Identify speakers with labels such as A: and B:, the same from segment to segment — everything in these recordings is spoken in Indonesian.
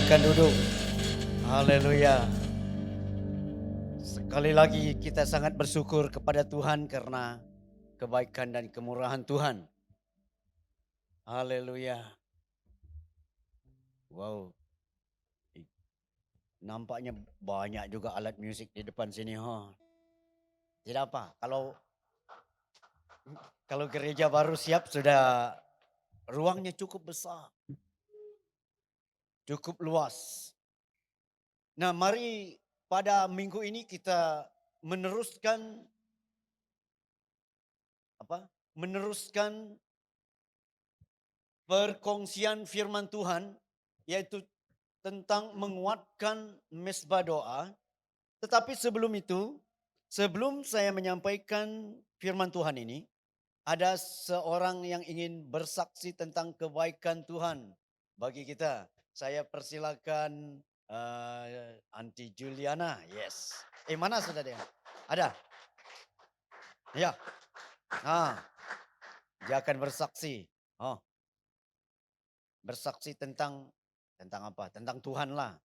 A: Silakan duduk. Haleluya. Sekali lagi kita sangat bersyukur kepada Tuhan karena kebaikan dan kemurahan Tuhan. Haleluya. Wow. Nampaknya banyak juga alat musik di depan sini. Tidak apa, kalau gereja baru siap sudah ruangnya cukup besar. Cukup luas. Nah, mari pada minggu ini kita meneruskan perkongsian firman Tuhan, yaitu tentang menguatkan mesbah doa. Tetapi sebelum itu, sebelum saya menyampaikan firman Tuhan ini, ada seorang yang ingin bersaksi tentang kebaikan Tuhan bagi kita. Saya persilakan Aunty Juliana. Yes. Mana sudah dia? Ada? Ya. Dia akan bersaksi. Bersaksi tentang apa? Tentang Tuhan lah.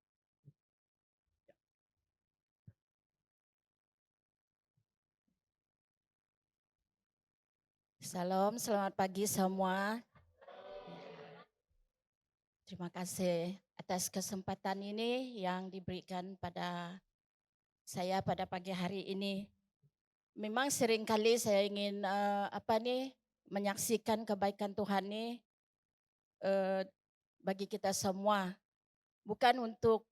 B: Salam, selamat pagi semua. Terima kasih atas kesempatan ini yang diberikan pada saya pada pagi hari ini. Memang seringkali saya ingin menyaksikan kebaikan Tuhan ini bagi kita semua. Bukan untuk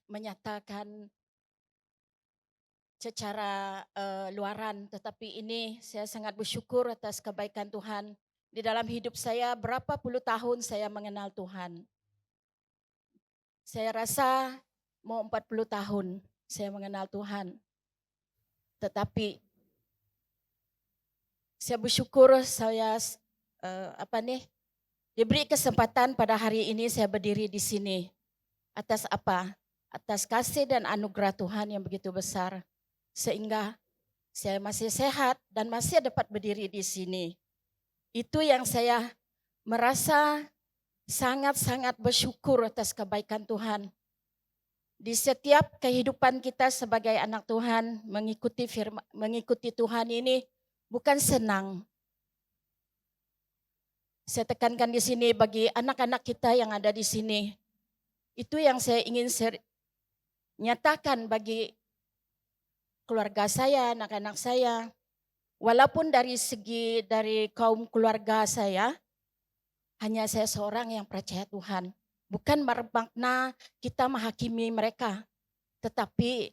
B: menyatakan secara luaran, tetapi ini saya sangat bersyukur atas kebaikan Tuhan. Di dalam hidup saya berapa puluh tahun saya mengenal Tuhan. Saya rasa mau 40 tahun saya mengenal Tuhan. Tetapi saya bersyukur saya diberi kesempatan pada hari ini saya berdiri di sini. Atas apa? Atas kasih dan anugerah Tuhan yang begitu besar. Sehingga saya masih sehat dan masih dapat berdiri di sini. Itu yang saya merasa sangat-sangat bersyukur atas kebaikan Tuhan. Di setiap kehidupan kita sebagai anak Tuhan, mengikuti Tuhan ini bukan senang. Saya tekankan di sini bagi anak-anak kita yang ada di sini. Itu yang saya ingin nyatakan bagi keluarga saya, anak-anak saya. Walaupun dari kaum keluarga saya, hanya saya seorang yang percaya Tuhan. Bukan bermakna kita menghakimi mereka. Tetapi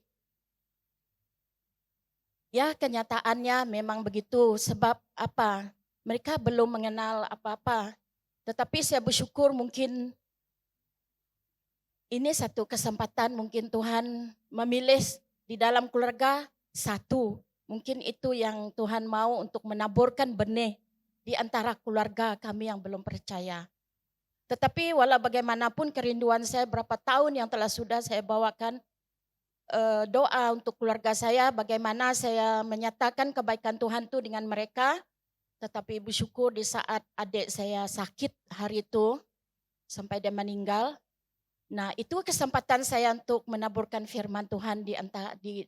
B: ya kenyataannya memang begitu. Sebab apa? Mereka belum mengenal apa-apa. Tetapi saya bersyukur mungkin ini satu kesempatan mungkin Tuhan memilih di dalam keluarga satu. Mungkin itu yang Tuhan mau untuk menaburkan benih di antara keluarga kami yang belum percaya. Tetapi walau bagaimanapun kerinduan saya berapa tahun yang telah sudah saya bawakan doa untuk keluarga saya, bagaimana saya menyatakan kebaikan Tuhan itu dengan mereka. Tetapi bersyukur di saat adik saya sakit hari itu sampai dia meninggal. Nah, itu kesempatan saya untuk menaburkan firman Tuhan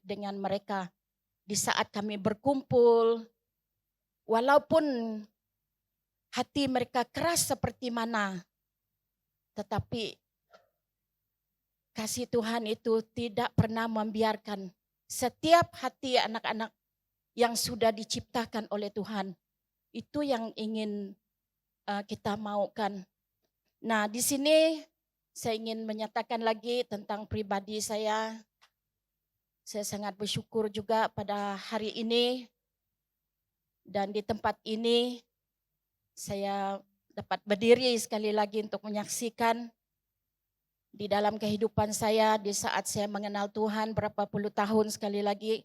B: dengan mereka. Di saat kami berkumpul, walaupun hati mereka keras seperti mana, tetapi kasih Tuhan itu tidak pernah membiarkan setiap hati anak-anak yang sudah diciptakan oleh Tuhan. Itu yang ingin kita maukan. Nah, di sini saya ingin menyatakan lagi tentang pribadi saya. Saya sangat bersyukur juga pada hari ini dan di tempat ini saya dapat berdiri sekali lagi untuk menyaksikan di dalam kehidupan saya di saat saya mengenal Tuhan berapa puluh tahun sekali lagi.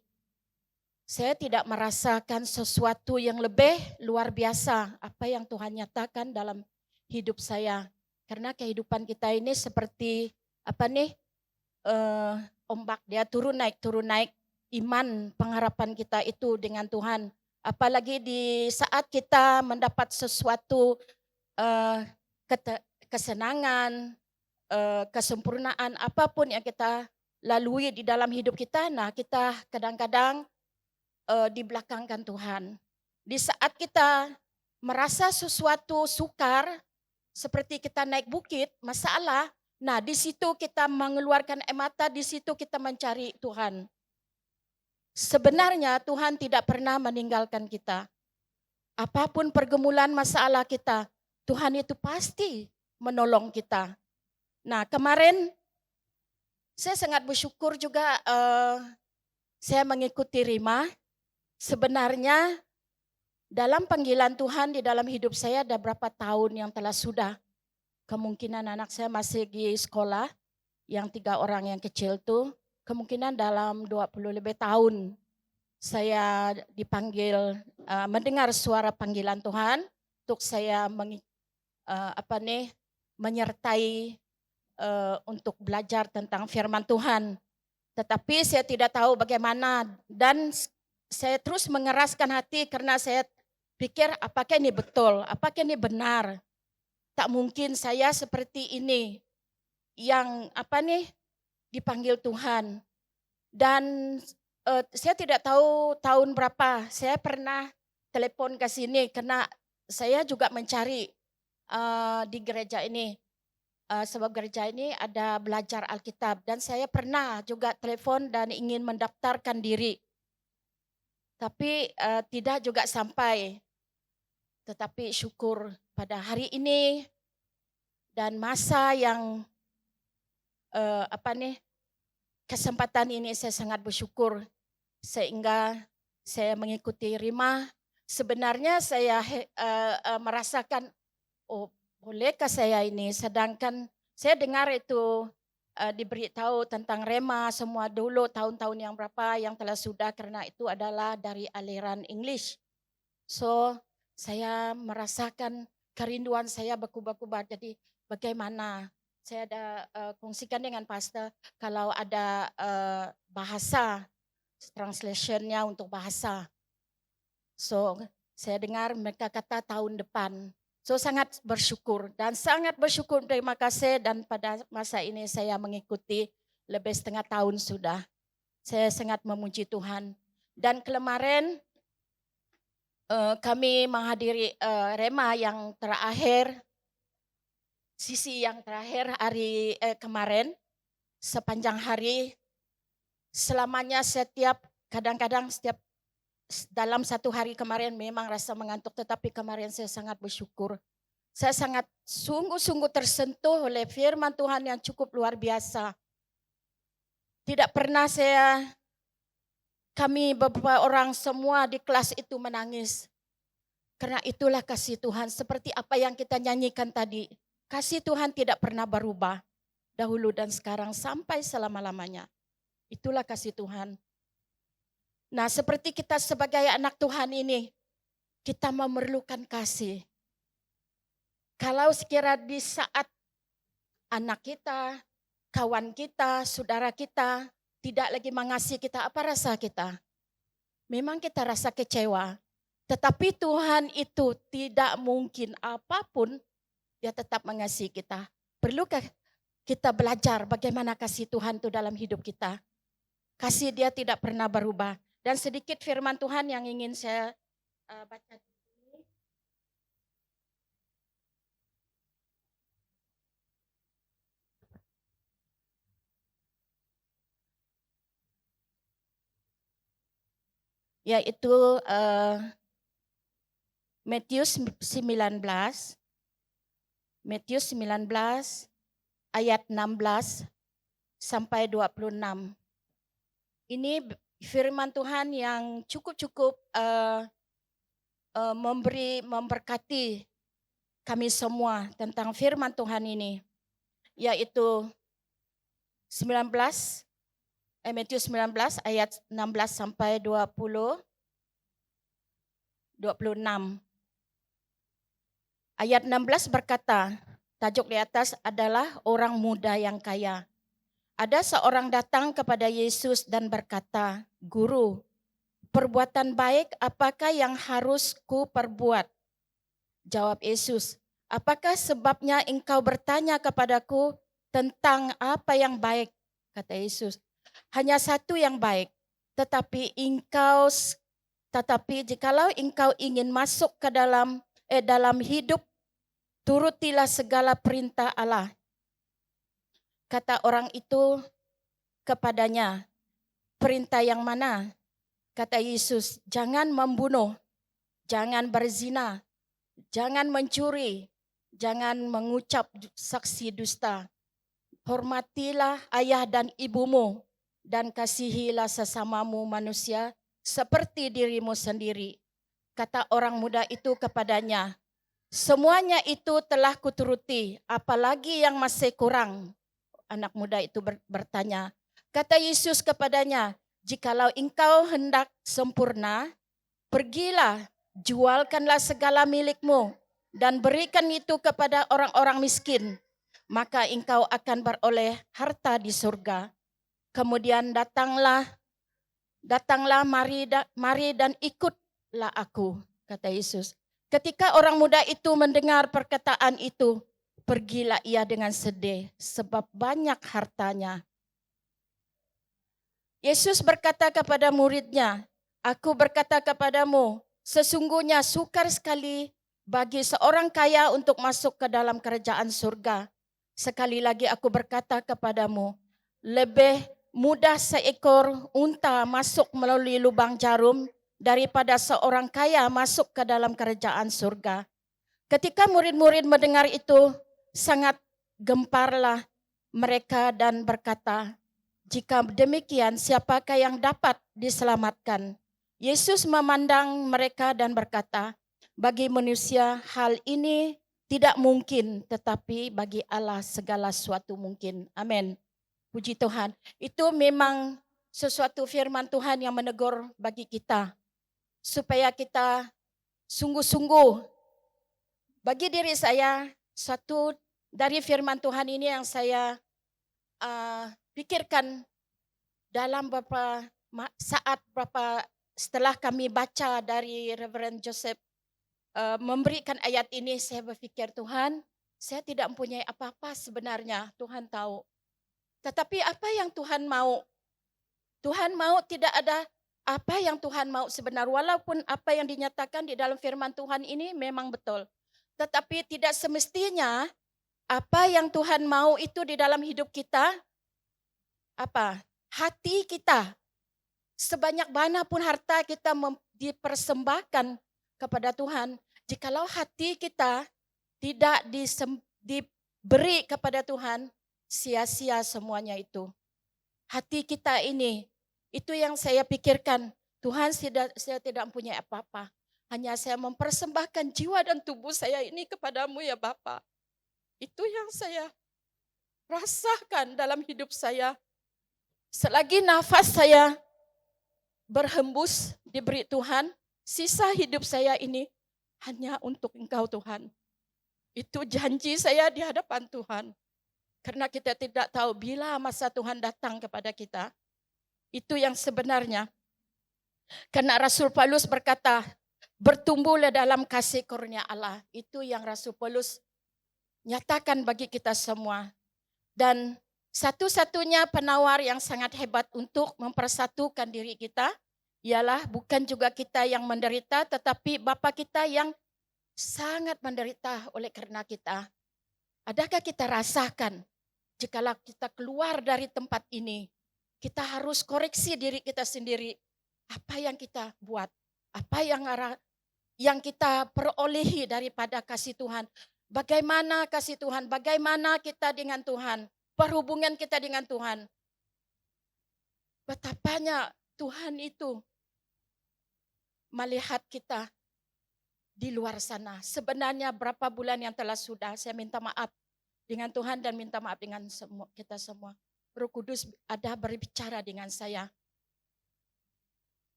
B: Saya tidak merasakan sesuatu yang lebih luar biasa apa yang Tuhan nyatakan dalam hidup saya. Karena kehidupan kita ini seperti ombak, dia turun naik iman pengharapan kita itu dengan Tuhan. Apalagi di saat kita mendapat sesuatu kesenangan, kesempurnaan apapun yang kita lalui di dalam hidup kita, nah kita kadang-kadang dibelakangkan Tuhan. Di saat kita merasa sesuatu sukar, seperti kita naik bukit, masalah, nah di situ kita mengeluarkan air mata, di situ kita mencari Tuhan. Sebenarnya Tuhan tidak pernah meninggalkan kita. Apapun pergumulan masalah kita, Tuhan itu pasti menolong kita. Nah kemarin saya sangat bersyukur juga saya mengikuti Rima. Sebenarnya dalam panggilan Tuhan di dalam hidup saya ada berapa tahun yang telah sudah. Kemungkinan anak saya masih di sekolah, yang 3 orang yang kecil tuh, kemungkinan dalam 20 lebih tahun saya dipanggil mendengar suara panggilan Tuhan untuk saya menyertai untuk belajar tentang firman Tuhan. Tetapi saya tidak tahu bagaimana dan saya terus mengeraskan hati karena saya pikir apakah ini betul, apakah ini benar. Tak mungkin saya seperti ini yang dipanggil Tuhan. Dan saya tidak tahu tahun berapa saya pernah telepon ke sini karena saya juga mencari di gereja ini. Sebab gereja ini ada belajar Alkitab dan saya pernah juga telepon dan ingin mendaftarkan diri. Tapi tidak juga sampai. Tetapi syukur pada hari ini dan masa yang kesempatan ini saya sangat bersyukur sehingga saya mengikuti Rima. Sebenarnya saya merasakan, oh bolehkah saya ini, sedangkan saya dengar itu diberitahu tentang Rema semua dulu tahun-tahun yang berapa yang telah sudah, karena itu adalah dari aliran English. So saya merasakan kerinduan saya berkubar-kubar. Jadi bagaimana saya ada kongsikan dengan pastor kalau ada bahasa translationnya untuk bahasa. So saya dengar mereka kata tahun depan. So sangat bersyukur dan sangat bersyukur, terima kasih, dan pada masa ini saya mengikuti lebih setengah tahun sudah. Saya sangat memuji Tuhan. Dan kemarin kami menghadiri Rema yang terakhir, sisi yang terakhir hari kemarin, sepanjang hari, selamanya kadang-kadang setiap dalam satu hari kemarin memang rasa mengantuk, tetapi kemarin saya sangat bersyukur. Saya sangat sungguh-sungguh tersentuh oleh firman Tuhan yang cukup luar biasa. Tidak pernah kami beberapa orang semua di kelas itu menangis. Karena itulah kasih Tuhan, seperti apa yang kita nyanyikan tadi. Kasih Tuhan tidak pernah berubah, dahulu dan sekarang sampai selama-lamanya. Itulah kasih Tuhan. Nah seperti kita sebagai anak Tuhan ini, kita memerlukan kasih. Kalau sekira di saat anak kita, kawan kita, saudara kita tidak lagi mengasihi kita, apa rasa kita? Memang kita rasa kecewa. Tetapi Tuhan itu tidak mungkin apapun, dia tetap mengasihi kita. Perlukah kita belajar bagaimana kasih Tuhan itu dalam hidup kita? Kasih dia tidak pernah berubah. Dan sedikit firman Tuhan yang ingin saya baca. Yaitu Matius 19 ayat 16 sampai 26. Ini firman Tuhan yang cukup memberkati kami semua tentang firman Tuhan ini. Yaitu Matius 19 ayat 16 sampai 26. Ayat 16 berkata, tajuk di atas adalah orang muda yang kaya. Ada seorang datang kepada Yesus dan berkata, Guru, perbuatan baik apakah yang harus ku perbuat? Jawab Yesus, Apakah sebabnya engkau bertanya kepadaku tentang apa yang baik? Kata Yesus. Hanya satu yang baik. Tetapi jikalau engkau ingin masuk ke dalam hidup, turutilah segala perintah Allah. Kata orang itu kepadanya, perintah yang mana? Kata Yesus, jangan membunuh, jangan berzina, jangan mencuri, jangan mengucap saksi dusta. Hormatilah ayah dan ibumu dan kasihilah sesamamu manusia seperti dirimu sendiri. Kata orang muda itu kepadanya, semuanya itu telah kuturuti, apalagi yang masih kurang? Anak muda itu bertanya. Kata Yesus kepadanya, jikalau engkau hendak sempurna, pergilah, jualkanlah segala milikmu dan berikan itu kepada orang-orang miskin, maka engkau akan beroleh harta di surga. Kemudian datanglah mari dan ikutlah aku, kata Yesus. Ketika orang muda itu mendengar perkataan itu, pergilah ia dengan sedih sebab banyak hartanya. Yesus berkata kepada muridnya, aku berkata kepadamu, sesungguhnya sukar sekali bagi seorang kaya untuk masuk ke dalam kerajaan surga. Sekali lagi aku berkata kepadamu, lebih mudah seekor unta masuk melalui lubang jarum daripada seorang kaya masuk ke dalam kerajaan surga. Ketika murid-murid mendengar itu, sangat gemparlah mereka dan berkata, jika demikian, siapakah yang dapat diselamatkan? Yesus memandang mereka dan berkata, bagi manusia hal ini tidak mungkin, tetapi bagi Allah segala sesuatu mungkin. Amin. Puji Tuhan. Itu memang sesuatu firman Tuhan yang menegur bagi kita. Supaya kita sungguh-sungguh. Bagi diri saya, satu dari firman Tuhan ini yang saya pikirkan dalam beberapa setelah kami baca dari Reverend Joseph memberikan ayat ini, saya berpikir, Tuhan, saya tidak mempunyai apa-apa sebenarnya, Tuhan tahu. Tetapi apa yang Tuhan mau? Tuhan mau tidak ada apa yang Tuhan mau sebenarnya. Walaupun apa yang dinyatakan di dalam firman Tuhan ini memang betul. Tetapi tidak semestinya apa yang Tuhan mau itu di dalam hidup kita, apa? Hati kita. Sebanyak mana pun harta kita dipersembahkan kepada Tuhan. Jikalau hati kita tidak diberi kepada Tuhan, sia-sia semuanya itu. Hati kita ini, itu yang saya pikirkan. Tuhan, saya tidak mempunyai apa-apa. Hanya saya mempersembahkan jiwa dan tubuh saya ini kepadamu ya Bapa. Itu yang saya rasakan dalam hidup saya. Selagi nafas saya berhembus diberi Tuhan, sisa hidup saya ini hanya untuk Engkau Tuhan. Itu janji saya di hadapan Tuhan. Karena kita tidak tahu bila masa Tuhan datang kepada kita. Itu yang sebenarnya. Karena Rasul Paulus berkata, bertumbuhlah dalam kasih karunia Allah. Itu yang Rasul Paulus nyatakan bagi kita semua. Dan satu-satunya penawar yang sangat hebat untuk mempersatukan diri kita ialah bukan juga kita yang menderita, tetapi Bapa kita yang sangat menderita oleh karena kita. Adakah kita rasakan jikalau kita keluar dari tempat ini, kita harus koreksi diri kita sendiri. Apa yang kita buat, apa yang kita perolehi daripada kasih Tuhan. Bagaimana kasih Tuhan, bagaimana kita dengan Tuhan, perhubungan kita dengan Tuhan. Betapanya Tuhan itu melihat kita di luar sana. Sebenarnya berapa bulan yang telah sudah saya minta maaf dengan Tuhan dan minta maaf dengan kita semua. Roh Kudus ada berbicara dengan saya.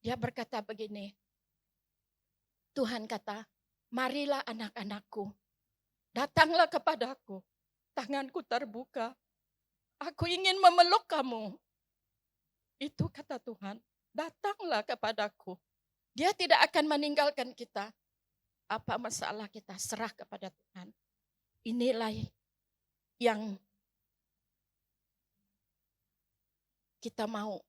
B: Dia berkata begini, Tuhan kata, marilah anak-anakku, datanglah kepadaku, tanganku terbuka, aku ingin memeluk kamu. Itu kata Tuhan, datanglah kepadaku. Dia tidak akan meninggalkan kita. Apa masalah kita serah kepada Tuhan. inilah yang kita mau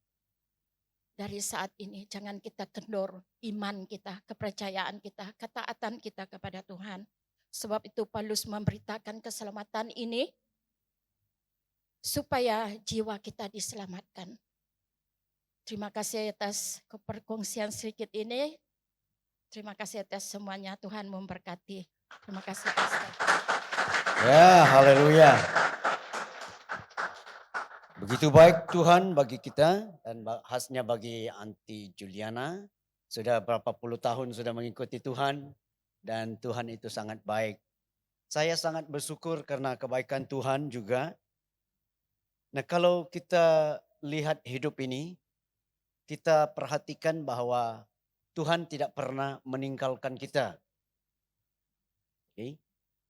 B: dari saat ini. Jangan kita kendor iman kita, kepercayaan kita, ketaatan kita kepada Tuhan. Sebab itu Paulus memberitakan keselamatan ini supaya jiwa kita diselamatkan. Terima kasih atas perkongsian sedikit ini. Terima kasih atas semuanya. Tuhan memberkati. Terima kasih Pastor.
A: Ya, haleluya. Begitu baik Tuhan bagi kita dan khasnya bagi Aunty Juliana. Sudah berapa puluh tahun sudah mengikuti Tuhan dan Tuhan itu sangat baik. Saya sangat bersyukur karena kebaikan Tuhan juga. Nah, kalau kita lihat hidup ini, kita perhatikan bahwa Tuhan tidak pernah meninggalkan kita. Okay?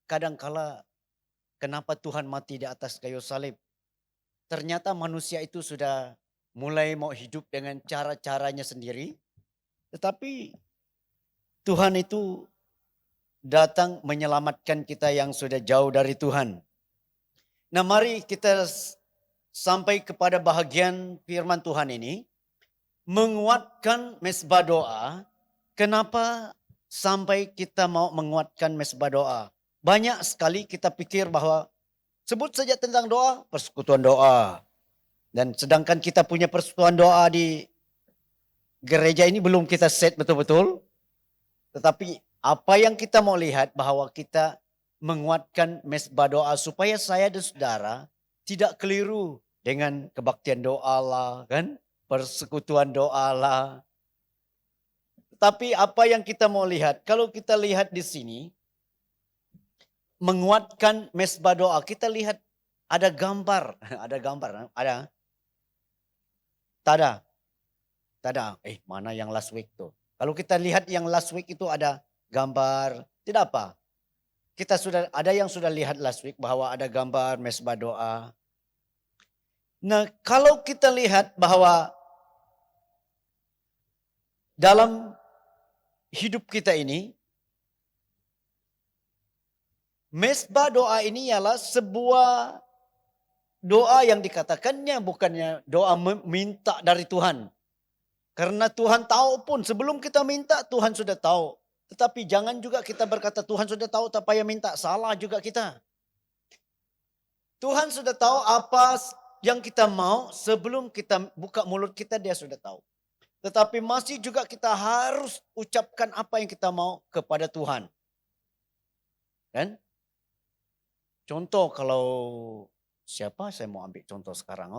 A: Kadangkala kenapa Tuhan mati di atas kayu salib? Ternyata manusia itu sudah mulai mau hidup dengan cara-caranya sendiri. Tetapi Tuhan itu datang menyelamatkan kita yang sudah jauh dari Tuhan. Nah, mari kita sampai kepada bahagian firman Tuhan ini. Menguatkan mesbah doa. Kenapa sampai kita mau menguatkan mesbah doa? Banyak sekali kita pikir bahwa sebut saja tentang doa, persekutuan doa. Dan sedangkan kita punya persekutuan doa di gereja ini belum kita set betul-betul. Tetapi apa yang kita mau lihat bahwa kita menguatkan mesbah doa supaya saya dan saudara tidak keliru dengan kebaktian doa lah, kan? Persekutuan doa lah. Tetapi apa yang kita mau lihat, kalau kita lihat di sini, menguatkan mesbah doa, kita lihat ada gambar, ada gambar, ada? Tak ada? Tak ada. Mana yang last week tuh? Kalau kita lihat yang last week itu ada gambar, tidak apa. Kita sudah ada yang sudah lihat last week bahwa ada gambar mesbah doa. Nah, kalau kita lihat bahwa dalam hidup kita ini, mesbah doa ini ialah sebuah doa yang dikatakannya bukannya doa meminta dari Tuhan. Karena Tuhan tahu pun sebelum kita minta Tuhan sudah tahu. Tetapi jangan juga kita berkata Tuhan sudah tahu tak payah minta. Salah juga kita. Tuhan sudah tahu apa yang kita mau sebelum kita buka mulut kita dia sudah tahu. Tetapi masih juga kita harus ucapkan apa yang kita mau kepada Tuhan. Kan? Contoh kalau siapa saya mau ambil contoh sekarang.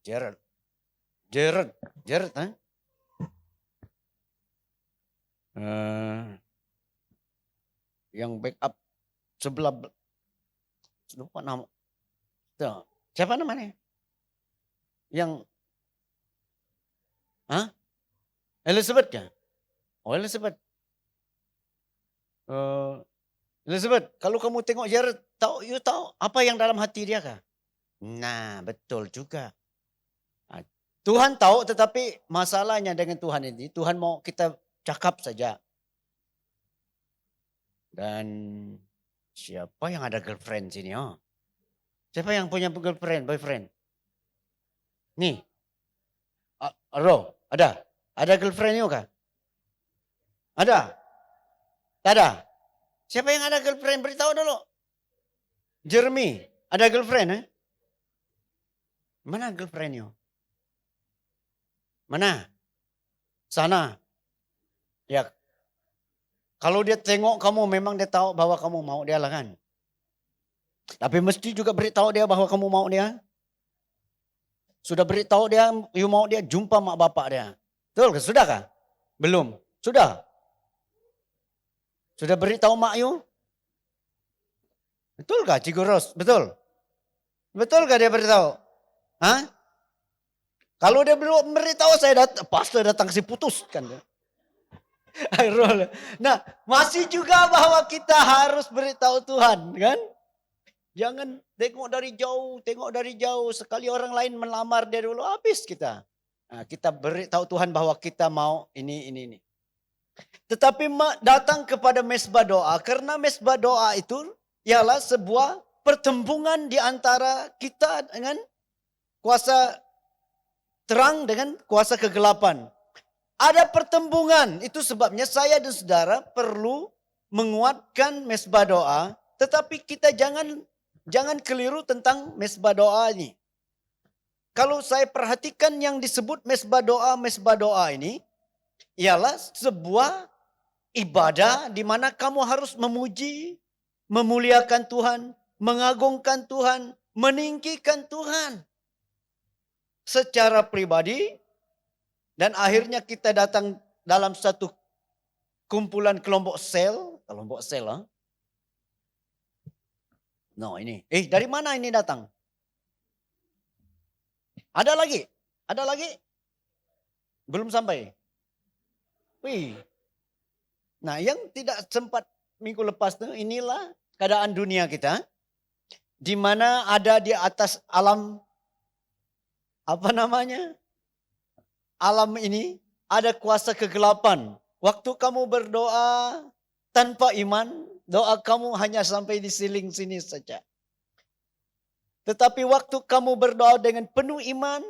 A: Jared. Yang backup sebelah. Lupa nama. Tuh. Siapa namanya? Yang Elizabeth ya? Oh Elizabeth. Elizabeth, kalau kamu tengok Jared, you tahu apa yang dalam hati dia kah? Nah, betul juga. Tuhan tahu, tetapi masalahnya dengan Tuhan ini, Tuhan mau kita cakap saja. Dan siapa yang ada girlfriend sini? Siapa yang punya girlfriend, boyfriend? Nih, ada? Ada girlfriend kah? Ada? Tak ada? Siapa yang ada girlfriend? Beritahu dulu. Jeremy, ada girlfriend? Mana girlfriend Mana? Sana. Ya. Kalau dia tengok kamu memang dia tahu bahwa kamu mau dia lah kan. Tapi mesti juga beritahu dia bahwa kamu mau dia. Sudah beritahu dia, you mau dia jumpa mak bapak dia. Betul ke? Sudah kah? Belum. Sudah. Sudah beritahu mak you? Betul kah Cikgu Ros? Betul. Betul kah dia beritahu? Kalau dia belum beritahu saya pastor datang si putuskan dia. Nah, masih juga bahwa kita harus beritahu Tuhan, kan? Jangan tengok dari jauh. Sekali orang lain melamar dia dulu, habis kita. Nah, kita beritahu Tuhan bahwa kita mau ini. Tetapi datang kepada mesbah doa, karena mesbah doa itu ialah sebuah pertembungan di antara kita dengan kuasa terang dengan kuasa kegelapan. Ada pertembungan, itu sebabnya saya dan saudara perlu menguatkan mesbah doa, tetapi kita jangan keliru tentang mesbah doa ini. Kalau saya perhatikan yang disebut mesbah doa ini ialah sebuah ibadah di mana kamu harus memuji, memuliakan Tuhan, mengagungkan Tuhan, meninggikan Tuhan secara pribadi. Dan akhirnya kita datang dalam satu kumpulan kelompok sel. No, ini. Dari mana ini datang? Ada lagi? Belum sampai. Wih. Nah, yang tidak sempat minggu lepas tuh, inilah keadaan dunia kita. Di mana ada di atas alam, alam ini ada kuasa kegelapan. Waktu kamu berdoa tanpa iman, doa kamu hanya sampai di siling sini saja. Tetapi waktu kamu berdoa dengan penuh iman,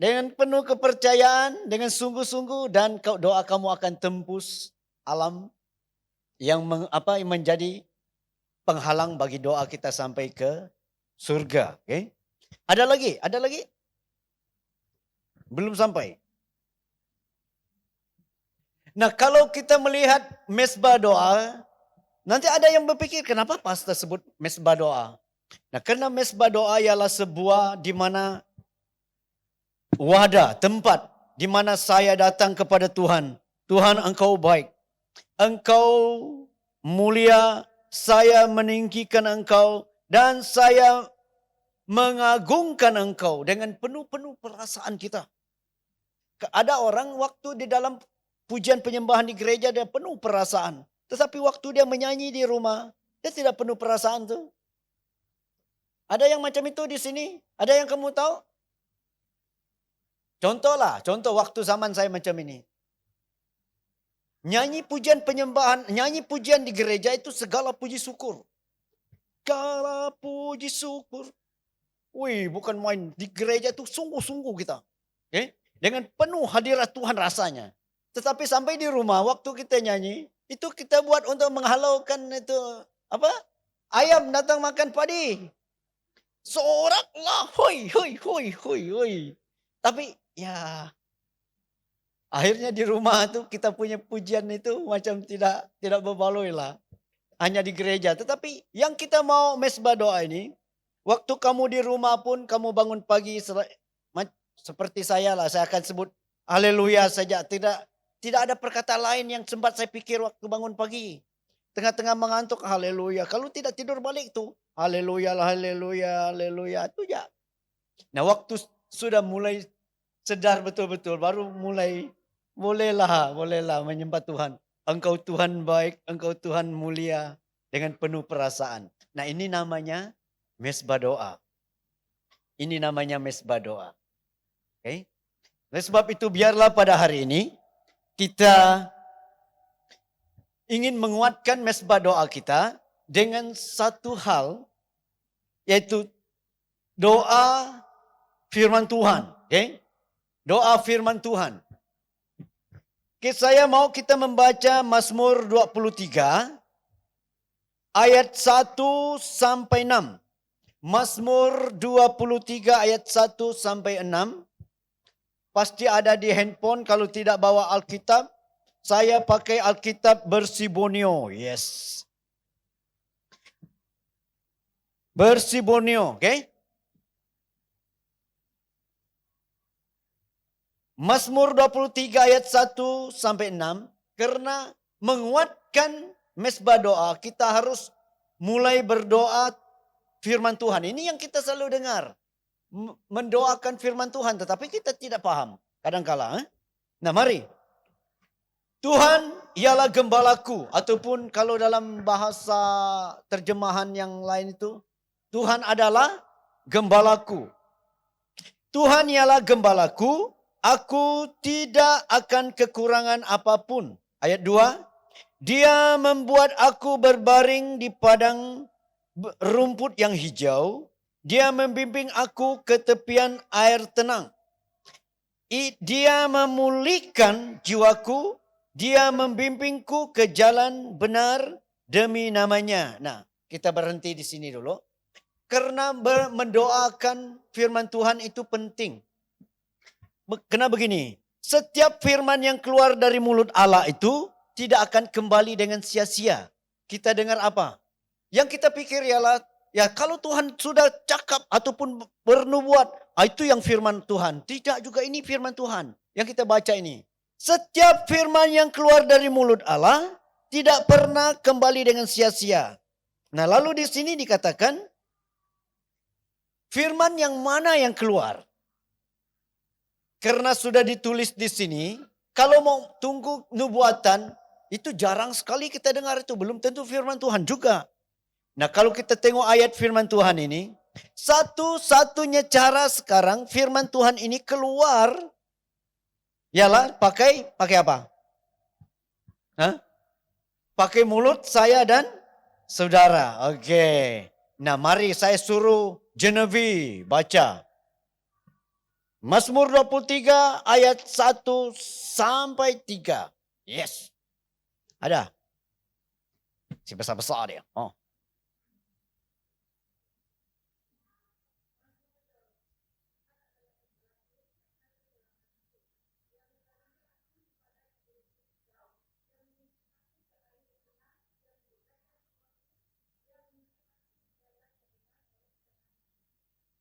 A: dengan penuh kepercayaan, dengan sungguh-sungguh, dan doa kamu akan tembus alam yang menjadi penghalang bagi doa kita sampai ke surga. Okay? Ada lagi? Belum sampai. Nah, kalau kita melihat mesbah doa, nanti ada yang berpikir kenapa pastor sebut mesbah doa? Nah, karena mesbah doa ialah sebuah di mana wadah, tempat di mana saya datang kepada Tuhan. Tuhan, Engkau baik. Engkau mulia, saya meninggikan Engkau dan saya mengagungkan Engkau dengan penuh perasaan kita. Ada orang waktu di dalam pujian penyembahan di gereja dia penuh perasaan. Tetapi waktu dia menyanyi di rumah, dia tidak penuh perasaan tuh. Ada yang macam itu di sini? Ada yang kamu tahu? Contoh waktu zaman saya macam ini. Nyanyi pujian penyembahan, nyanyi pujian di gereja itu segala puji syukur. Segala puji syukur. Wih, bukan main. Di gereja itu sungguh-sungguh kita. Okay? Dengan penuh hadirat Tuhan rasanya. Tetapi sampai di rumah waktu kita nyanyi, itu kita buat untuk menghalaukan itu ayam datang makan padi. Soraklah, hoi. Tapi ya akhirnya di rumah tuh kita punya pujian itu macam tidak berbaloi lah. Hanya di gereja. Tetapi yang kita mau mesbah doa ini, waktu kamu di rumah pun kamu bangun pagi seperti saya lah, saya akan sebut haleluya saja. Tidak ada perkataan lain yang sempat saya pikir waktu bangun pagi. Tengah-tengah mengantuk, haleluya. Kalau tidak tidur balik tuh, haleluya lah, haleluya. Itu ya. Nah, waktu sudah mulai sedar betul-betul, baru bolehlah menyembah Tuhan. Engkau Tuhan baik, Engkau Tuhan mulia dengan penuh perasaan. Nah, ini namanya mesbah doa. Okay? Oleh sebab itu biarlah pada hari ini kita ingin menguatkan mesbah doa kita dengan satu hal, yaitu doa firman Tuhan. Okay? Doa firman Tuhan. Okay, saya mau kita membaca Mazmur 23 ayat 1 sampai 6. Mazmur 23 ayat 1 sampai 6. Pasti ada di handphone, kalau tidak bawa Alkitab, saya pakai Alkitab Bersibonio. Yes. Bersibonio, okay? Mazmur 23 ayat 1 sampai 6. Karena menguatkan mesbah doa, kita harus mulai berdoa firman Tuhan. Ini yang kita selalu dengar. Mendoakan firman Tuhan, tetapi kita tidak paham kadangkala. Nah, mari. Tuhan ialah gembalaku, ataupun kalau dalam bahasa terjemahan yang lain itu, Tuhan adalah gembalaku. Tuhan ialah gembalaku, aku tidak akan kekurangan apapun. Ayat 2. Dia membuat aku berbaring di padang rumput yang hijau. Dia membimbing aku ke tepian air tenang. Dia memulihkan jiwaku. Dia membimbingku ke jalan benar demi namanya. Nah, kita berhenti di sini dulu. Karena mendoakan firman Tuhan itu penting. Karena begini, setiap firman yang keluar dari mulut Allah itu tidak akan kembali dengan sia-sia. Kita dengar apa? Yang kita pikir ialah, ya kalau Tuhan sudah cakap ataupun bernubuat, itu yang firman Tuhan. Tidak juga ini firman Tuhan yang kita baca ini. Setiap firman yang keluar dari mulut Allah tidak pernah kembali dengan sia-sia. Nah, lalu di sini dikatakan, firman yang mana yang keluar? Karena sudah ditulis di sini, kalau mau tunggu nubuatan, itu jarang sekali kita dengar itu. Belum tentu firman Tuhan juga. Nah, kalau kita tengok ayat firman Tuhan ini, satu-satunya cara sekarang firman Tuhan ini keluar, ialah pakai apa? Hah? Pakai mulut saya dan saudara. Oke. Nah, mari saya suruh Genevieve baca. Mazmur 23 ayat 1 sampai 3. Yes. Ada. Si besar-besar dia. Oh.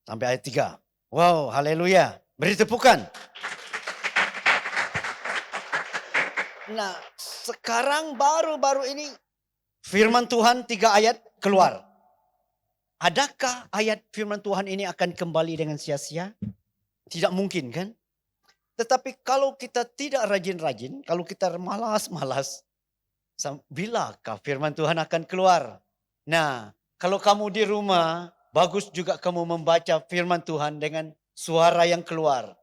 A: Sampai ayat 3. Wow, haleluya. Beri tepukan. Nah, sekarang baru-baru ini firman Tuhan 3 ayat keluar. Adakah ayat firman Tuhan ini akan kembali dengan sia-sia? Tidak mungkin kan? Tetapi kalau kita tidak rajin-rajin, kalau kita malas-malas, bilakah firman Tuhan akan keluar? Nah, kalau kamu di rumah, bagus juga kamu membaca firman Tuhan dengan suara yang keluar.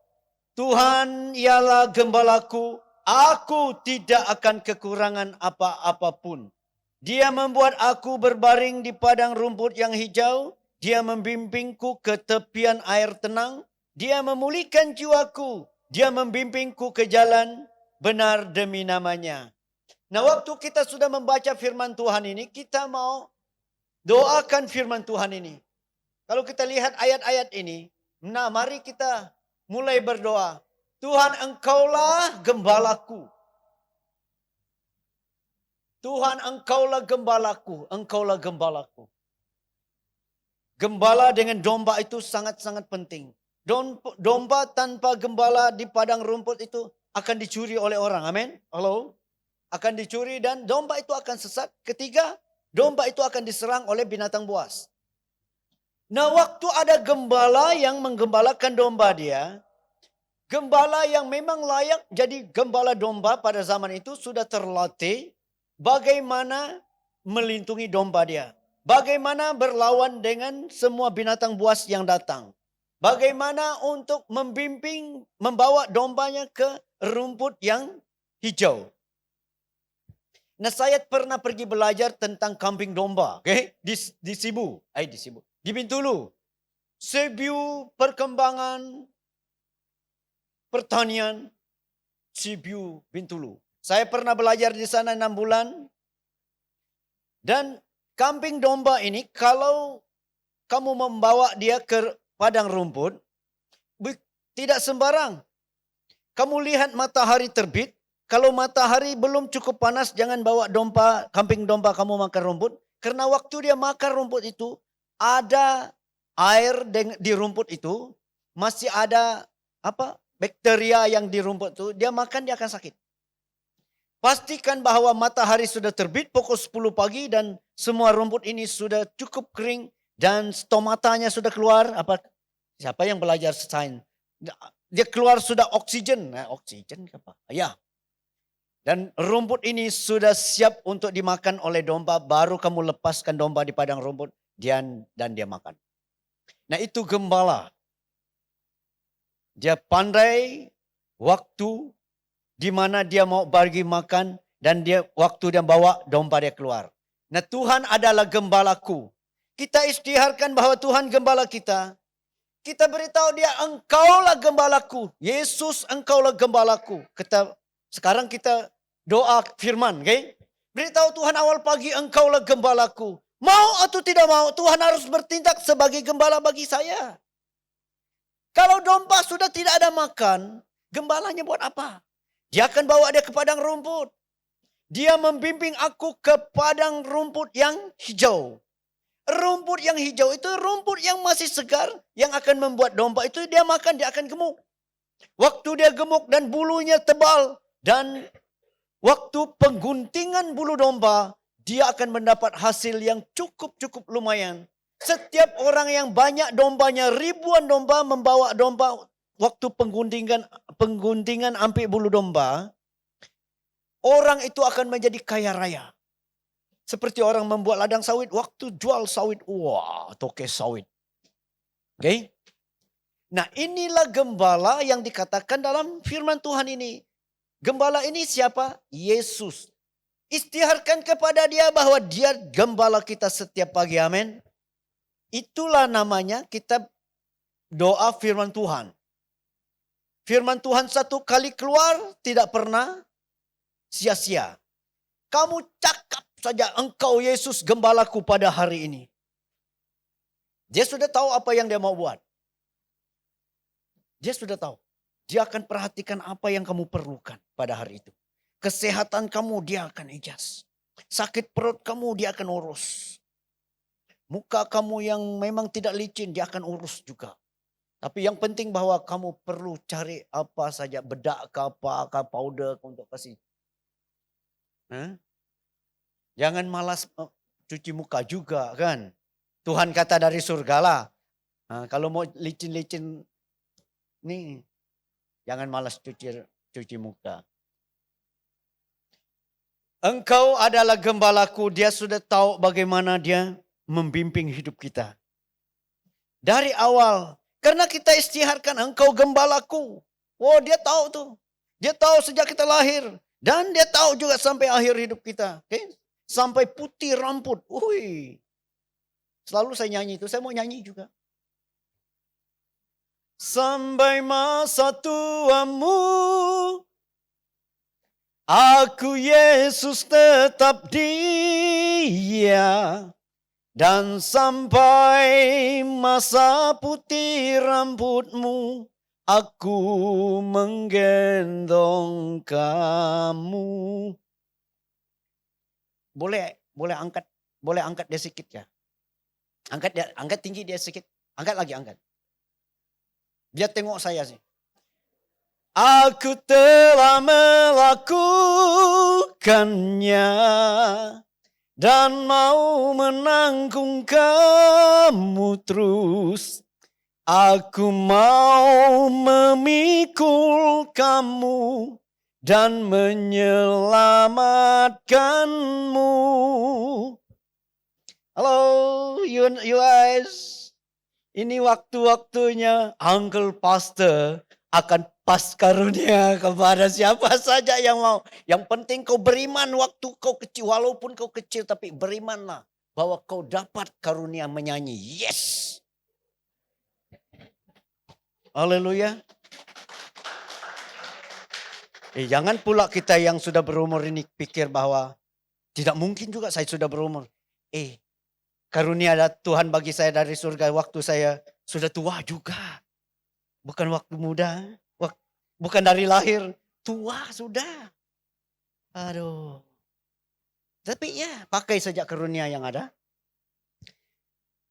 A: Tuhan ialah gembalaku, aku tidak akan kekurangan apa-apapun. Dia membuat aku berbaring di padang rumput yang hijau. Dia membimbingku ke tepian air tenang. Dia memulihkan jiwaku. Dia membimbingku ke jalan benar demi namanya. Nah, waktu kita sudah membaca firman Tuhan ini, kita mau doakan firman Tuhan ini. Kalau kita lihat ayat-ayat ini, nah mari kita mulai berdoa. Tuhan, engkaulah gembalaku. Tuhan, engkaulah gembalaku. Engkaulah gembalaku. Gembala dengan domba itu sangat-sangat penting. Domba tanpa gembala di padang rumput itu akan dicuri oleh orang. Amin. Halo. Akan dicuri dan domba itu akan sesat. Ketiga, domba itu akan diserang oleh binatang buas. Nah, waktu ada gembala yang menggembalakan domba dia, gembala yang memang layak jadi gembala domba pada zaman itu sudah terlatih bagaimana melindungi domba dia. Bagaimana berlawan dengan semua binatang buas yang datang. Bagaimana untuk membimbing, membawa dombanya ke rumput yang hijau. Nah, saya pernah pergi belajar tentang kambing domba. Okay? Di Sibu. Di Bintulu. Sibu perkembangan pertanian Sibu Bintulu. Saya pernah belajar di sana 6 bulan. Dan kambing domba ini kalau kamu membawa dia ke padang rumput, tidak sembarang. Kamu lihat matahari terbit, kalau matahari belum cukup panas, jangan bawa kambing domba kamu makan rumput. Karena waktu dia makan rumput itu, ada air di rumput itu, masih ada bakteria yang di rumput itu, dia makan dia akan sakit. Pastikan bahwa matahari sudah terbit pukul 10 pagi dan semua rumput ini sudah cukup kering dan stomatanya sudah keluar. Siapa yang belajar sains? Dia keluar sudah oksigen. Nah, oksigen apa? Ya. Dan rumput ini sudah siap untuk dimakan oleh domba. Baru kamu lepaskan domba di padang rumput dan dia makan. Nah, itu gembala. Dia pandai waktu di mana dia mau bagi makan dan waktu dia bawa domba dia keluar. Nah, Tuhan adalah gembalaku. Kita isytiharkan bahwa Tuhan gembala kita. Kita beritahu dia, engkaulah gembalaku. Yesus, engkaulah gembalaku. Sekarang kita doa firman, okay? Beritahu Tuhan awal pagi, engkaulah gembalaku. Mau atau tidak mau, Tuhan harus bertindak sebagai gembala bagi saya. Kalau domba sudah tidak ada makan, gembalanya buat apa? Dia akan bawa dia ke padang rumput. Dia membimbing aku ke padang rumput yang hijau. Rumput yang hijau itu rumput yang masih segar, yang akan membuat domba itu dia makan, dia akan gemuk. Waktu dia gemuk dan bulunya tebal, dan waktu pengguntingan bulu domba, dia akan mendapat hasil yang cukup lumayan. Setiap orang yang banyak dombanya, ribuan domba membawa domba, waktu pengguntingan ambil bulu domba, orang itu akan menjadi kaya raya. Seperti orang membuat ladang sawit, waktu jual sawit, wah, toke sawit. Oke? Nah, inilah gembala yang dikatakan dalam firman Tuhan ini. Gembala ini siapa? Yesus. Isytiharkan kepada dia bahwa dia gembala kita setiap pagi, amin. Itulah namanya kita doa firman Tuhan. Firman Tuhan satu kali keluar tidak pernah sia-sia. Kamu cakap saja, engkau Yesus gembalaku pada hari ini. Dia sudah tahu apa yang dia mau buat. Dia sudah tahu. Dia akan perhatikan apa yang kamu perlukan pada hari itu. Kesehatan kamu dia akan ijas. Sakit perut kamu dia akan urus. Muka kamu yang memang tidak licin dia akan urus juga. Tapi yang penting bahwa kamu perlu cari apa saja, bedak ke apa, powder untuk kasih. Jangan malas cuci muka juga kan. Tuhan kata dari surga lah. Kalau mau licin-licin nih, jangan malas cuci muka. Engkau adalah gembalaku, dia sudah tahu bagaimana dia membimbing hidup kita. Dari awal, karena kita isytiharkan engkau gembalaku. Oh, dia tahu tuh. Dia tahu sejak kita lahir. Dan dia tahu juga sampai akhir hidup kita. Okay? Sampai putih rambut. Selalu saya nyanyi itu, saya mau nyanyi juga. Sampai masa tuamu, aku Yesus tetap dia. Dan sampai masa putih rambutmu, aku menggendong kamu. Boleh angkat dia sedikit ya. Angkat tinggi dia sedikit. Angkat. Biar tengok saya sih. Aku telah melakukannya dan mau menanggung kamu terus. Aku mau memikul kamu dan menyelamatkanmu. Halo, you guys. Ini waktu-waktunya Uncle Pastor akan pas karunia kepada siapa saja yang mau. Yang penting kau beriman waktu kau kecil. Walaupun kau kecil tapi berimanlah bahwa kau dapat karunia menyanyi. Yes. Haleluya. Jangan pula kita yang sudah berumur ini pikir bahwa tidak mungkin juga saya sudah berumur. Karunia Tuhan bagi saya dari surga waktu saya sudah tua juga. Bukan waktu muda. Bukan dari lahir. Tua sudah. Aduh. Tapi ya pakai saja karunia yang ada.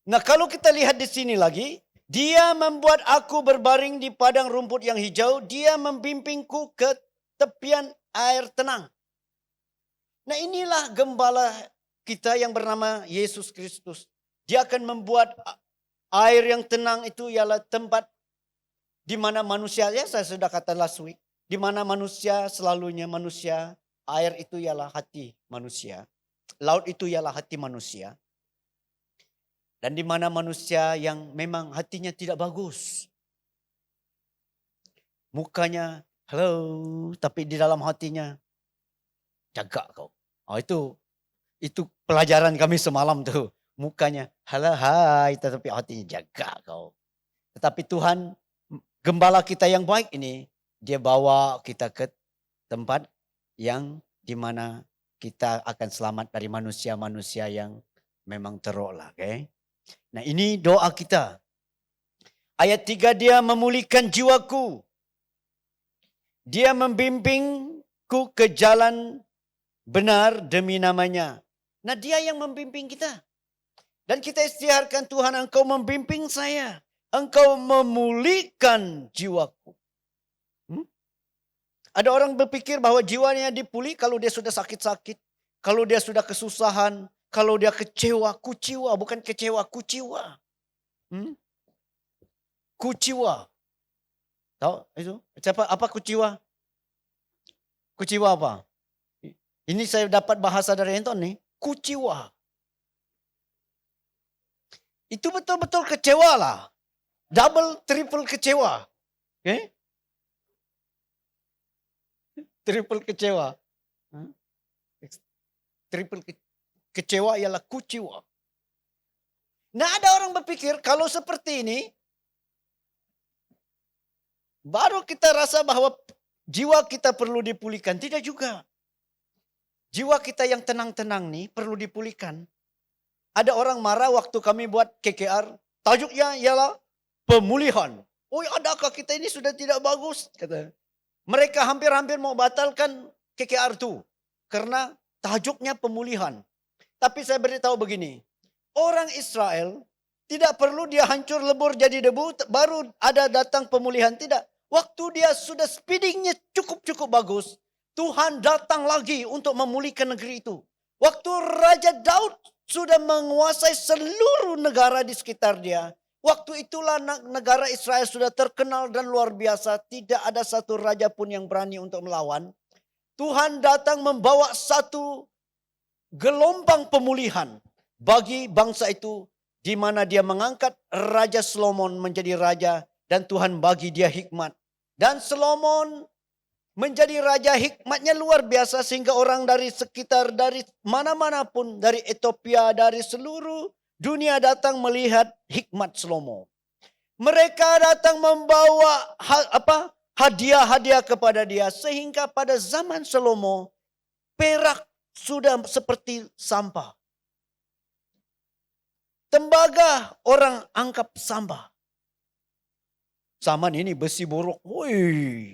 A: Nah kalau kita lihat di sini lagi. Dia membuat aku berbaring di padang rumput yang hijau. Dia membimbingku ke tepian air tenang. Nah inilah gembala kita yang bernama Yesus Kristus. Dia akan membuat air yang tenang itu ialah tempat di mana manusia, ya saya sudah kata last week. Di mana manusia selalunya manusia, air itu ialah hati manusia. Laut itu ialah hati manusia. Dan di mana manusia yang memang hatinya tidak bagus. Mukanya Halo, tapi di dalam hatinya jaga kau. Oh, itu pelajaran kami semalam tuh. Mukanya halo hai tetapi hatinya jaga kau. Tetapi Tuhan gembala kita yang baik ini dia bawa kita ke tempat yang dimana kita akan selamat dari manusia-manusia yang memang teruk lah. Okay? Nah ini doa kita. Ayat 3 dia memulihkan jiwaku. Dia membimbingku ke jalan benar demi namanya. Nah dia yang membimbing kita. Dan kita istiharkan Tuhan engkau membimbing saya. Engkau memulihkan jiwaku. Ada orang berpikir bahwa jiwanya dipulih kalau dia sudah sakit-sakit. Kalau dia sudah kesusahan. Kalau dia kecewa, kuciwa. Bukan kecewa, kuciwa. Kuciwa. Tahu itu? Apa kuciwa? Kuciwa apa? Ini saya dapat bahasa dari Anton nih. Kuciwa. Itu betul-betul kecewa lah. Double, triple kecewa. Okay? Triple kecewa. Triple kecewa ialah kuciwa. Nah ada orang berpikir kalau seperti ini. Baru kita rasa bahwa jiwa kita perlu dipulihkan. Tidak juga. Jiwa kita yang tenang-tenang nih perlu dipulihkan. Ada orang marah waktu kami buat KKR. Tajuknya ialah pemulihan. Oh adakah kita ini sudah tidak bagus? Kata. Mereka hampir-hampir mau batalkan KKR itu. Karena tajuknya pemulihan. Tapi saya beritahu begini. Orang Israel tidak perlu dia hancur lebur jadi debu. Baru ada datang pemulihan. Tidak. Waktu dia sudah speedingnya cukup-cukup bagus. Tuhan datang lagi untuk memulihkan negeri itu. Waktu Raja Daud sudah menguasai seluruh negara di sekitar dia. Waktu itulah negara Israel sudah terkenal dan luar biasa. Tidak ada satu raja pun yang berani untuk melawan. Tuhan datang membawa satu gelombang pemulihan bagi bangsa itu. Di mana dia mengangkat Raja Solomon menjadi raja. Dan Tuhan bagi dia hikmat. Dan Solomon menjadi raja hikmatnya luar biasa. Sehingga orang dari sekitar, dari mana-mana pun. Dari Ethiopia, dari seluruh dunia datang melihat hikmat Solomon. Mereka datang membawa hadiah-hadiah kepada dia. Sehingga pada zaman Solomon, perak sudah seperti sampah. Tembaga orang anggap sampah. Zaman ini besi borok. Woi.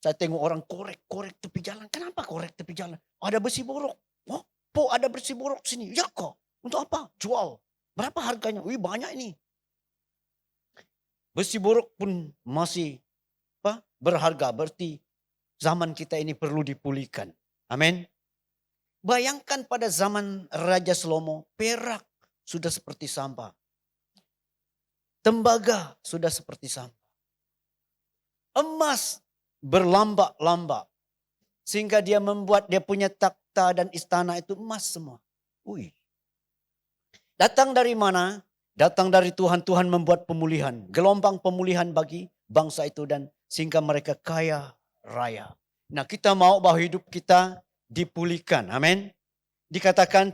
A: Saya tengok orang korek tepi jalan. Kenapa korek tepi jalan? Ada besi borok. Oh, ada besi borok sini. Ya kok. Untuk apa? Jual. Berapa harganya? Wih banyak ini. Besi borok pun masih berharga. Berarti zaman kita ini perlu dipulihkan. Amin. Bayangkan pada zaman Raja Salomo. Perak sudah seperti sampah. Tembaga sudah seperti sampah. Emas berlambak-lambak. Sehingga dia membuat dia punya takhta dan istana itu emas semua. Wih. Datang dari mana? Datang dari Tuhan. Tuhan membuat pemulihan. Gelombang pemulihan bagi bangsa itu. Dan sehingga mereka kaya raya. Nah kita mau bahwa hidup kita dipulihkan. Amin. Dikatakan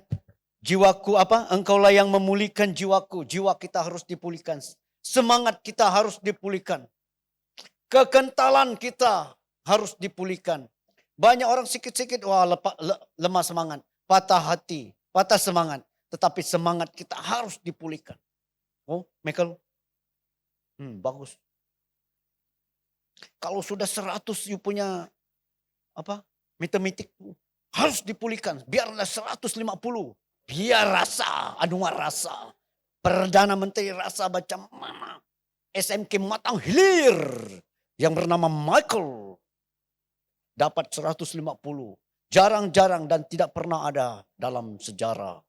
A: jiwaku engkaulah yang memulihkan jiwaku. Jiwa kita harus dipulihkan. Semangat kita harus dipulihkan. Kekentalan kita harus dipulihkan. Banyak orang sikit-sikit lemah semangat, patah hati, patah semangat. Tetapi semangat kita harus dipulihkan. Oh, Michael? Bagus. Kalau sudah 100 you punya matematik harus dipulihkan. Biarlah 150. Biar rasa, anuan rasa. Perdana Menteri rasa macam mana. SMK Matang Hilir. Yang bernama Michael dapat 150. Jarang-jarang dan tidak pernah ada dalam sejarah.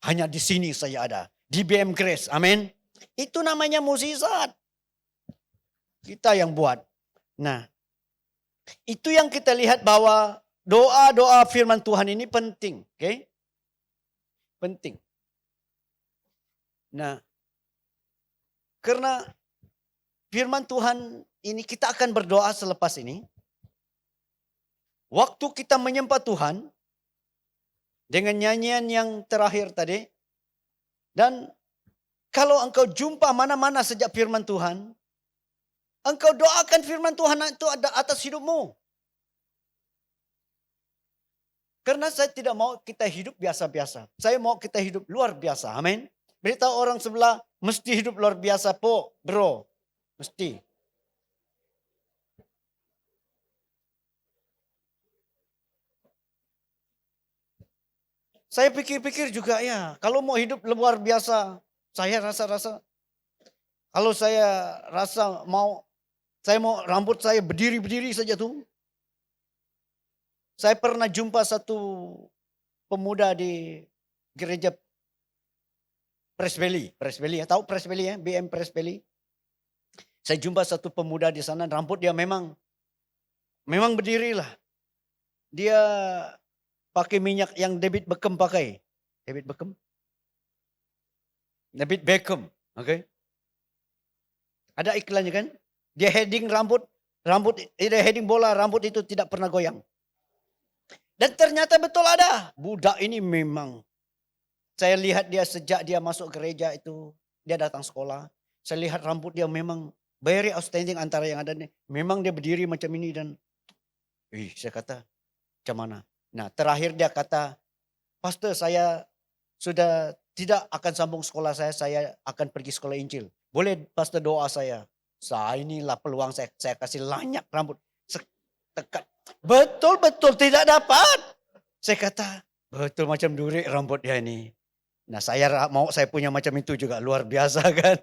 A: Hanya di sini saya ada. Di BM Grace. Amin. Itu namanya mukjizat. Kita yang buat. Nah, itu yang kita lihat bahwa doa-doa firman Tuhan ini penting. Oke? Penting. Nah, karena firman Tuhan ini kita akan berdoa selepas ini. waktu kita menyembah Tuhan dengan nyanyian yang terakhir tadi, dan kalau engkau jumpa mana-mana sejak firman Tuhan, engkau doakan firman Tuhan itu ada atas hidupmu. Karena saya tidak mau kita hidup biasa-biasa. Saya mau kita hidup luar biasa. Amin. Beritahu orang sebelah, mesti hidup luar biasa po, bro. Mesti. Saya pikir-pikir juga ya, kalau mau hidup luar biasa, saya rasa kalau saya rasa saya mau rambut saya berdiri saja tuh. Saya pernah jumpa satu pemuda di gereja Presbeli ya, tahu Presbeli ya, BM Presbeli. Saya jumpa satu pemuda di sana, rambut dia memang berdiri lah. Dia pakai minyak yang David Beckham pakai. David Beckham, oke. Ada iklannya kan? Dia heading dia heading bola, rambut itu tidak pernah goyang. Dan ternyata betul ada. Budak ini memang, saya lihat dia sejak dia masuk gereja itu, dia datang sekolah. Saya lihat rambut dia memang very outstanding antara yang ada nih. Memang dia berdiri macam ini dan, saya kata, macam mana? Nah terakhir dia kata, Pastor saya sudah tidak akan sambung sekolah saya akan pergi sekolah Injil. Boleh Pastor doa saya? Inilah peluang saya kasih lanyak rambut. Tekat. Betul tidak dapat. Saya kata, betul macam duri rambut dia ini. Nah saya punya macam itu juga, luar biasa kan.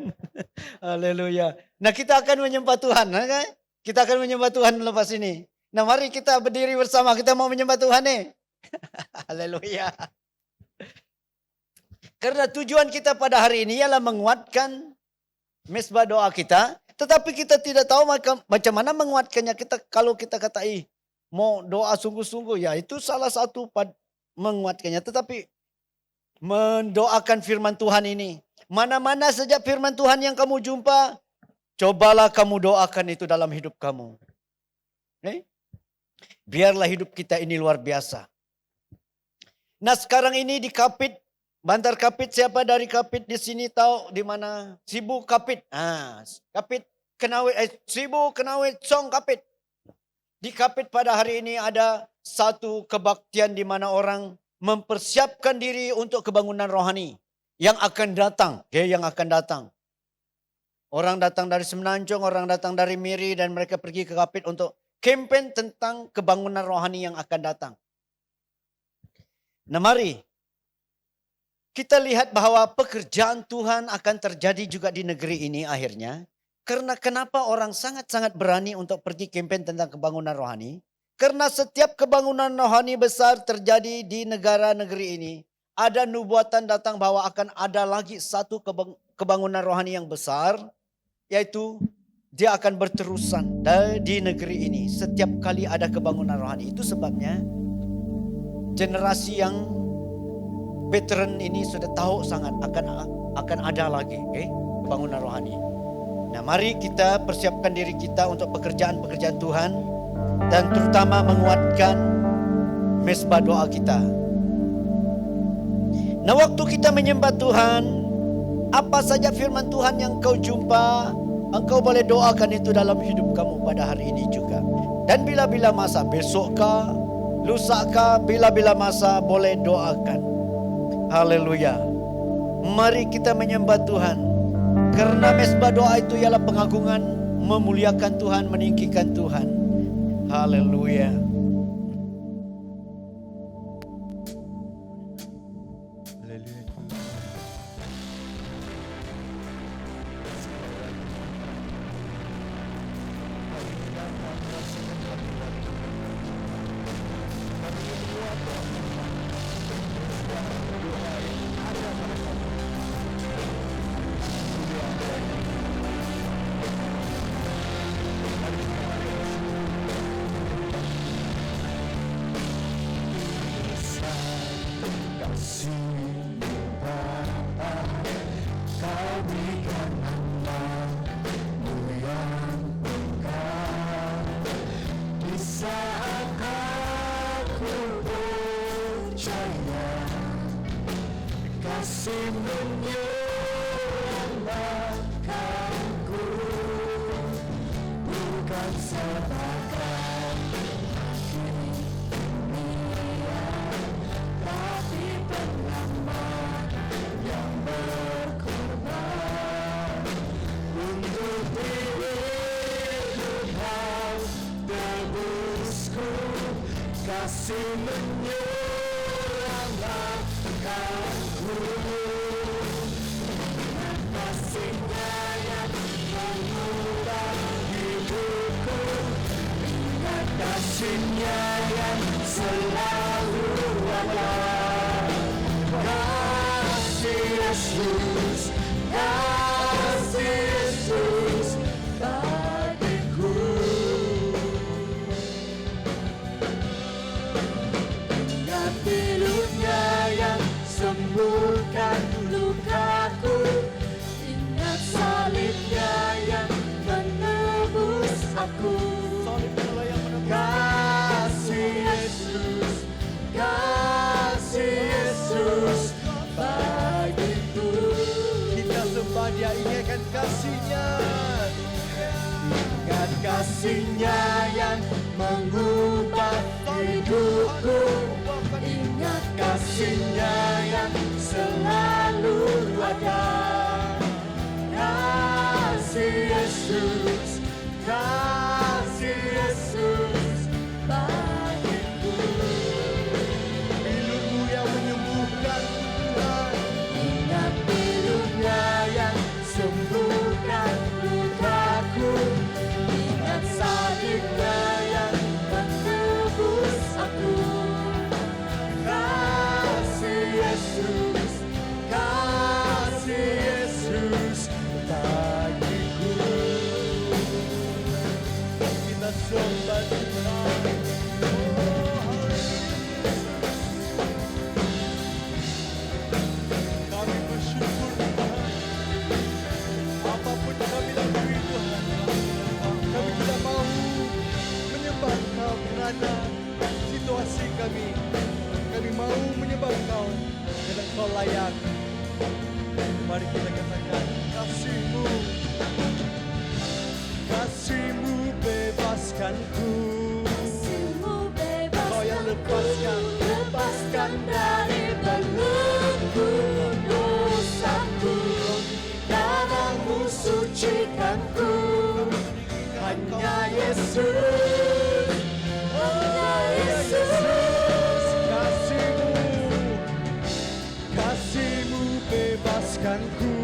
A: Haleluya. Nah kita akan menyembah Tuhan. Kan? Kita akan menyembah Tuhan lepas ini. Nah mari kita berdiri bersama, kita mau menyembah Tuhan nih. Haleluya. Karena tujuan kita pada hari ini ialah menguatkan mesbah doa kita. Tetapi kita tidak tahu macam mana menguatkannya. Kalau kita kata mau doa sungguh-sungguh, ya itu salah satu menguatkannya. Tetapi mendoakan firman Tuhan ini. Mana-mana sejak firman Tuhan yang kamu jumpa, cobalah kamu doakan itu dalam hidup kamu. Biarlah hidup kita ini luar biasa. Nah sekarang ini di Kapit, Bantar Kapit, siapa dari Kapit di sini tahu di mana? Sibu Kapit. Kapit Kenawit, Sibu Kenawit Song Kapit. Di Kapit pada hari ini ada satu kebaktian di mana orang mempersiapkan diri untuk kebangunan rohani yang akan datang, yang akan datang. Orang datang dari Semenanjung, orang datang dari Miri dan mereka pergi ke Kapit untuk campaign tentang kebangunan rohani yang akan datang. Nah mari kita lihat bahwa pekerjaan Tuhan akan terjadi juga di negeri ini akhirnya. Karena kenapa orang sangat-sangat berani untuk pergi campaign tentang kebangunan rohani? Karena setiap kebangunan rohani besar terjadi di negara negeri ini. Ada nubuatan datang bahwa akan ada lagi satu kebangunan rohani yang besar. Yaitu dia akan berterusan di negeri ini. Setiap kali ada kebangunan rohani. Itu sebabnya generasi yang veteran ini sudah tahu sangat akan ada lagi kebangunan rohani. Nah mari kita persiapkan diri kita untuk pekerjaan-pekerjaan Tuhan. Dan terutama menguatkan mesbah doa kita. Nah waktu kita menyembah Tuhan, apa saja firman Tuhan yang kau jumpa, engkau boleh doakan itu dalam hidup kamu pada hari ini juga. Dan bila-bila masa, besokkah, lusakah, bila-bila masa boleh doakan. Haleluya. Mari kita menyembah Tuhan. Karena mesbah doa itu ialah pengagungan, memuliakan Tuhan, meninggikan Tuhan. Haleluya.
C: Kasih menyelamatkanku, kasih-Nya yang mengubah hidupku, ingat kasih-Nya yang selalu ada. Kasih Yesus, kasih Yesus bagiku. Ingat pilu-Nya yang sembuhkan lukaku, ingat salib-Nya yang menebus aku. Kasih Yesus, kasih Yesus bagiku. Kita sembah Dia, ingatkan kasih-Nya. Ingat kasih-Nya yang mengubah hidupku, ingat kasih-Nya yang selalu ada. Kasih Yesus, kasih Yesus bagiku. Pilu-Mu yang menyembuhkan Tuhan, ingat pilu-Nya yang sembuhkan lukaku, ingat salib-Nya yang menebus aku. Kasih Yesus, kasih Yesus bagiku. Kita sembah Tuhan. Kami bersyukur Tuhan. Apapun kami lalui Tuhan, kami tidak mau menyembah Kau kerana situasi kami. Kami mau menyembah Kau karena Kau layak. Mari kita katakan kasih-Mu, kasih-Mu bebaskanku. Kau yang lepaskan dari belenggu dosaku, darah-Mu sucikanku. Hanya Yesus, hanya Yesus, kasih-Mu, kasih-Mu bebaskanku.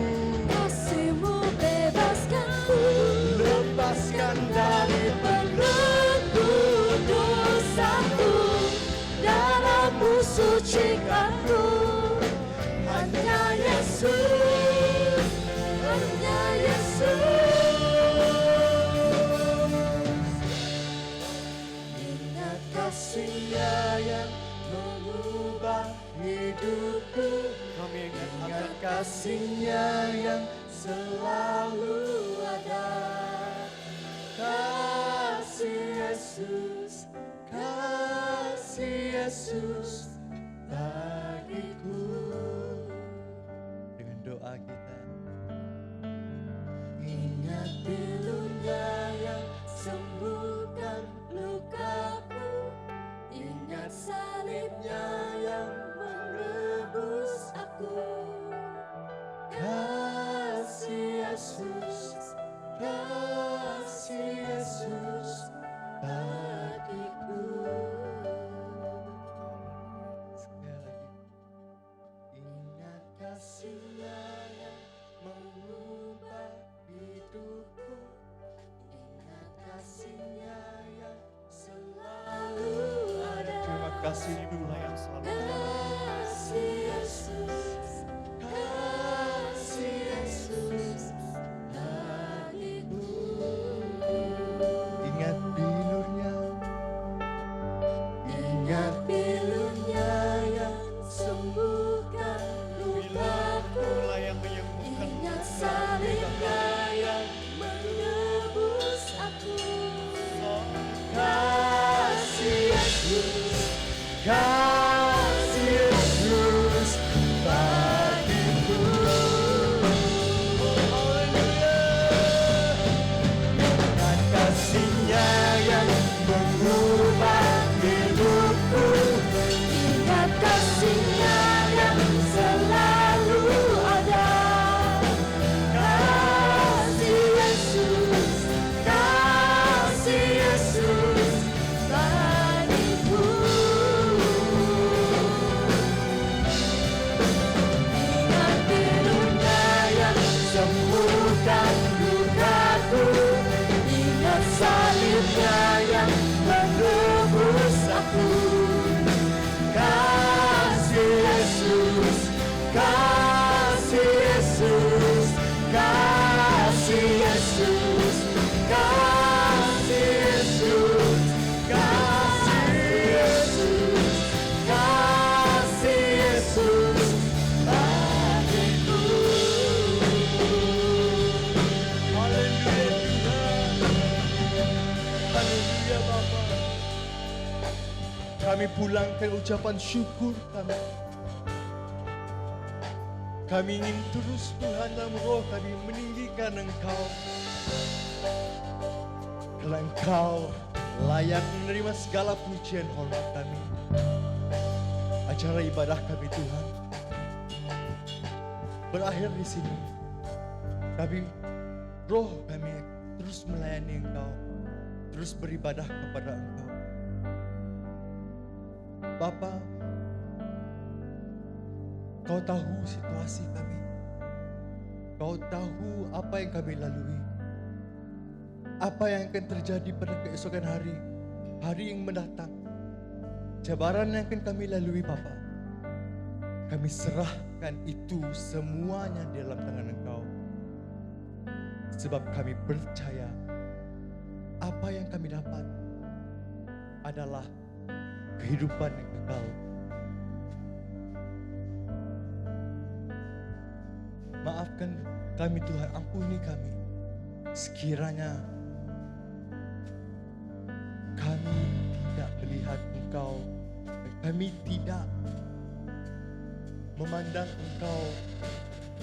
D: Kasih-Mu bebaskanku,
C: Lepaskan dari
D: belenggu dosaku, darah-Mu sucikanku. Hanya Yesus, hanya Yesus.
C: Ingat kasih-Nya yang mengubah hidupku,
A: Kami
C: ingat kasih-Nya yang selalu ada. Kasih Yesus, kasih Yesus bagiku. Dengan doa kita, ingat pilu-Nya yang sembuhkan lukaku, ingat salib-Nya yang menebus aku. Kasih Yesus, kasih Yesus bagiku. Sekali lagi, ingat kasih-Nya yang mengubah hidupku, ingat kasih-Nya yang selalu ada.
A: Terima kasih Tuhan yang selalu
C: Kasih Yesus, kasih Yesus bagiku. Ingat pilu-Nya, ingat pilu-Nya yang sembuhkan lukaku,
A: yang menyembuhkan.
C: ingat salib-Nya yang menebus aku. Kasih Yesus, kasih Yesus Kami pulangkan ucapan syukur kami. Kami ingin terus Tuhan dalam roh kami meninggikan Engkau. Karena Engkau layak menerima segala pujian hormat kami. Acara ibadah kami Tuhan berakhir di sini. Tapi roh kami terus melayani Engkau, terus beribadah kepada Engkau. Bapa, Kau tahu situasi kami. Kau tahu apa yang kami lalui. Apa yang akan terjadi pada keesokan hari. Hari yang mendatang. Cabaran yang akan kami lalui Bapa. Kami serahkan itu semuanya di dalam tangan Engkau. Sebab kami percaya apa yang kami dapat adalah kehidupan yang kekal. Maafkan kami Tuhan, ampuni kami. Sekiranya kami tidak melihat Engkau, kami tidak memandang Engkau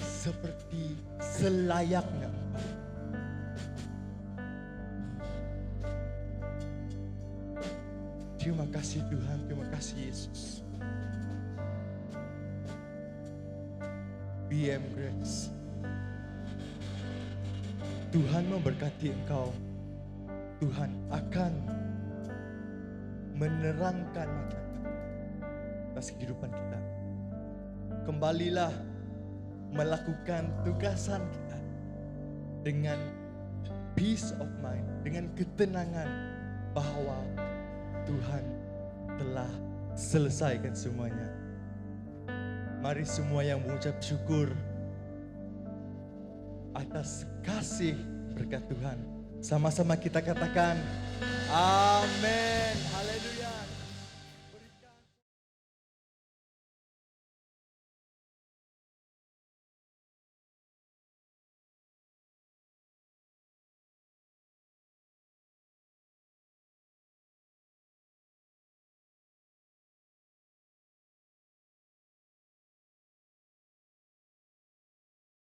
C: seperti selayaknya Engkau. Terima kasih Tuhan, terima kasih Yesus. BM Grace. Tuhan memberkati engkau. Tuhan akan menerangkan mata atas kehidupan kita. Kembalilah melakukan tugasan kita dengan peace of mind, dengan ketenangan bahwa Tuhan telah selesaikan semuanya. Mari semua yang mengucap syukur atas kasih berkat Tuhan. Sama-sama kita katakan, amin.